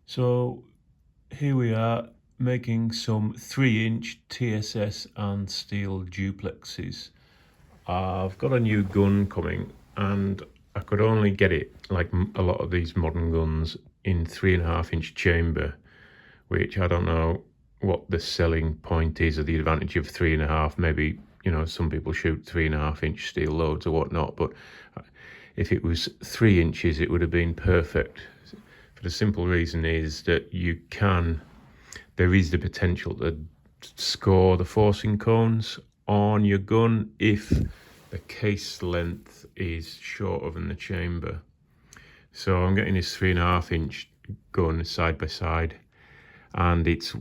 So here we are making some 3-inch TSS and steel duplexes. I've got a new gun coming and I could only get it, like a lot of these modern guns, in 3.5-inch chamber, which I don't know what the selling point is or the advantage of 3.5. Maybe, you know, some people shoot 3.5-inch steel loads or whatnot, but if it was 3 inches it would have been perfect. For the simple reason is that there is the potential to score the forcing cones on your gun if the case length is shorter than the chamber. So I'm getting this 3.5-inch gun side by side, and it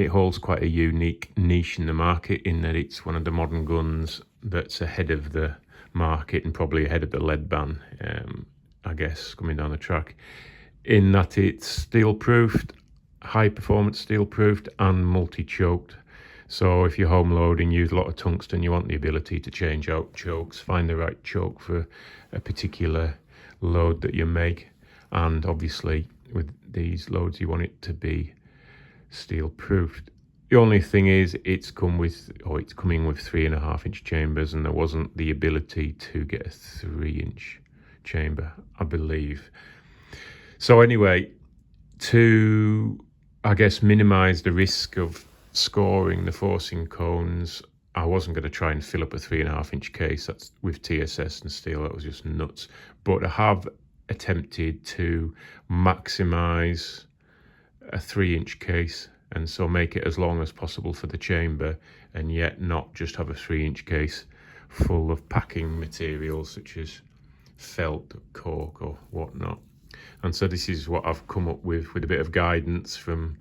holds quite a unique niche in the market, in that it's one of the modern guns that's ahead of the market and probably ahead of the lead ban, I guess, coming down the track, in that it's steel proofed, high performance steel proofed and multi-choked. So if you're home loading, use a lot of tungsten, you want the ability to change out chokes, find the right choke for a particular load that you make. And obviously with these loads you want it to be steel proofed. The only thing is it's coming with 3.5-inch chambers, and there wasn't the ability to get a 3-inch chamber, I believe. So anyway, to, I guess, minimize the risk of scoring the forcing cones, I wasn't going to try and fill up a 3.5-inch case. That's with TSS and steel, that was just nuts. But I have attempted to maximize a 3-inch case, and so make it as long as possible for the chamber, and yet not just have a 3-inch case full of packing materials such as felt, cork or whatnot. And so this is what I've come up with a bit of guidance from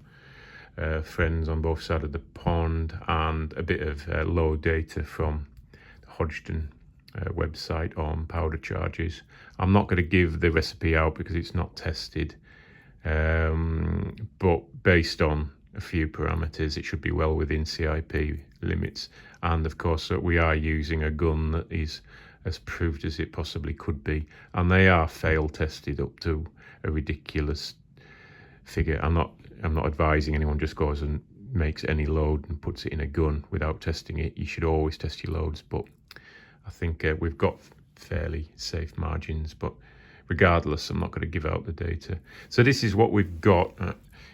friends on both sides of the pond, and a bit of load data from the Hodgdon website on powder charges. I'm not going to give the recipe out because it's not tested, but based on a few parameters it should be well within CIP limits. And of course we are using a gun that is as proved as it possibly could be, and they are fail tested up to a ridiculous figure. I'm not advising anyone just goes and makes any load and puts it in a gun without testing it. You should always test your loads, but I think we've got fairly safe margins. But regardless, I'm not going to give out the data. So this is what we've got.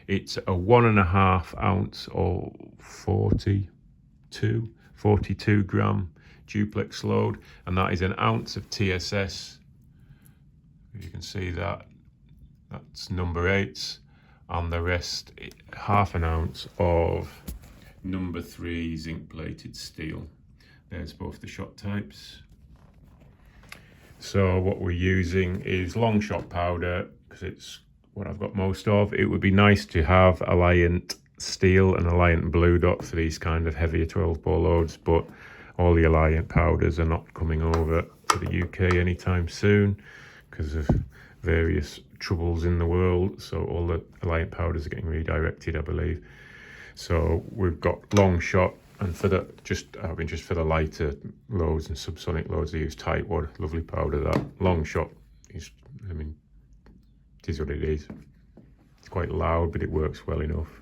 It's a 1.5 ounce or 42 gram duplex load, and that is an ounce of TSS. You can see that's number 8s, and the rest 1/2 ounce of number 3 zinc plated steel. There's both the shot types. So what we're using is long shot powder because it's what I've got most of. It would be nice to have Alliant steel and Alliant blue dot for these kind of heavier 12-bore loads, but all the Alliant powders are not coming over to the UK anytime soon because of various troubles in the world. So all the Alliant powders are getting redirected, I believe. So we've got long shot, and for the just for the lighter loads and subsonic loads, I use Tightwad, lovely powder. That long shot is, it is what it is. It's quite loud, but it works well enough.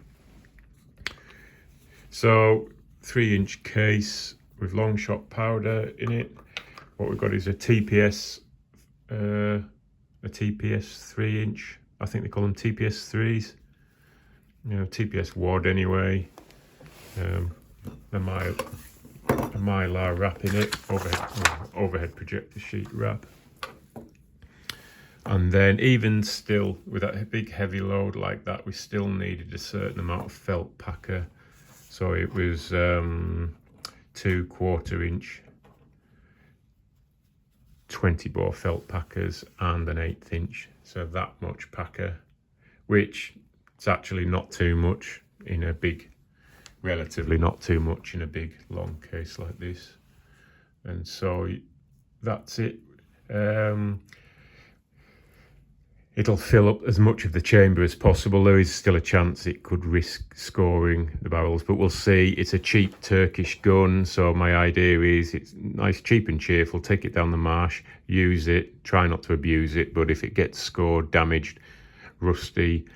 So 3-inch case with long shot powder in it. What we've got is a TPS 3-inch. I think they call them TPS 3s. You know, TPS wad anyway. A mylar wrap in it, overhead projector sheet wrap. And then even still, with that big heavy load like that, we still needed a certain amount of felt packer. So it was 2 1/4-inch 20-bore felt packers and an 1/8 inch. So that much packer, which is actually not too much in a big, relatively not too much in a big long case like this. And so that's it. It'll fill up as much of the chamber as possible. There is still a chance it could risk scoring the barrels, but we'll see. It's a cheap Turkish gun, so my idea is it's nice, cheap and cheerful. Take it down the marsh, use it, try not to abuse it, but if it gets scored, damaged, rusty,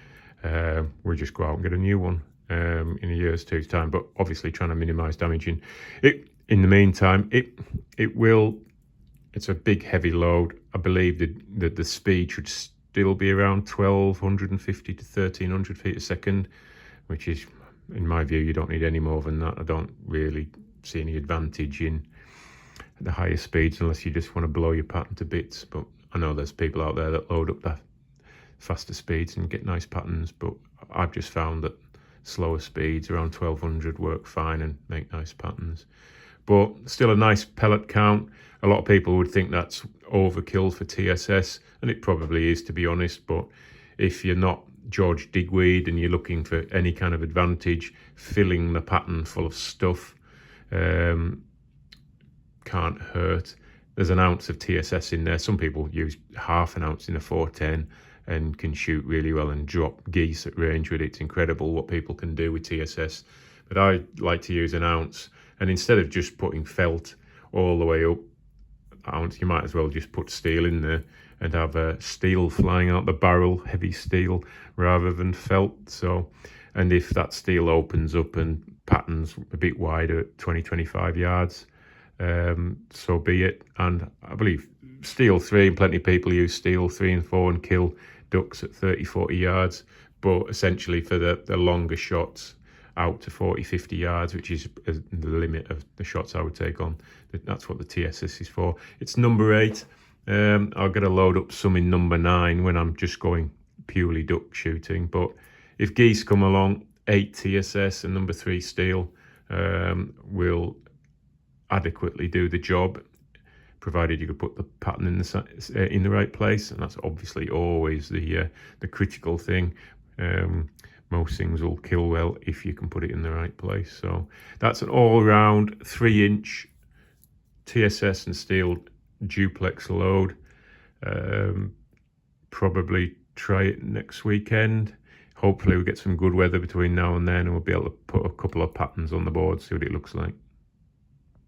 we'll just go out and get a new one in a year's two's time. But obviously trying to minimise damaging it. In the meantime, it's a big heavy load. I believe that the speed should still be around 1250 to 1300 feet a second, which is, in my view, you don't need any more than that. I don't really see any advantage in the higher speeds unless you just want to blow your pattern to bits. But I know there's people out there that load up the faster speeds and get nice patterns, but I've just found that slower speeds around 1200 work fine and make nice patterns. But still a nice pellet count. A lot of people would think that's overkill for TSS, and it probably is, to be honest. But if you're not George Digweed and you're looking for any kind of advantage, filling the pattern full of stuff can't hurt. There's an ounce of TSS in there. Some people use half an ounce in a 410 and can shoot really well and drop geese at range with it. It's incredible what people can do with TSS. But I like to use an ounce, and instead of just putting felt all the way up ounce, you might as well just put steel in there and have steel flying out the barrel, heavy steel, rather than felt. So, and if that steel opens up and patterns a bit wider at 20-25 yards, so be it. And I believe steel 3, and plenty of people use steel 3 and 4 and kill ducks at 30-40 yards. But essentially for the longer shots out to 40-50 yards, which is the limit of the shots I would take on, that's what the TSS is for. It's number 8. I'll get to load up some in number 9 when I'm just going purely duck shooting. But if geese come along, 8 TSS and number 3 steel will adequately do the job, provided you could put the pattern in the right place, and that's obviously always the critical thing. Most things will kill well if you can put it in the right place. So that's an all-round 3-inch TSS and steel duplex load. Probably try it next weekend. Hopefully we get some good weather between now and then, and we'll be able to put a couple of patterns on the board, see what it looks like.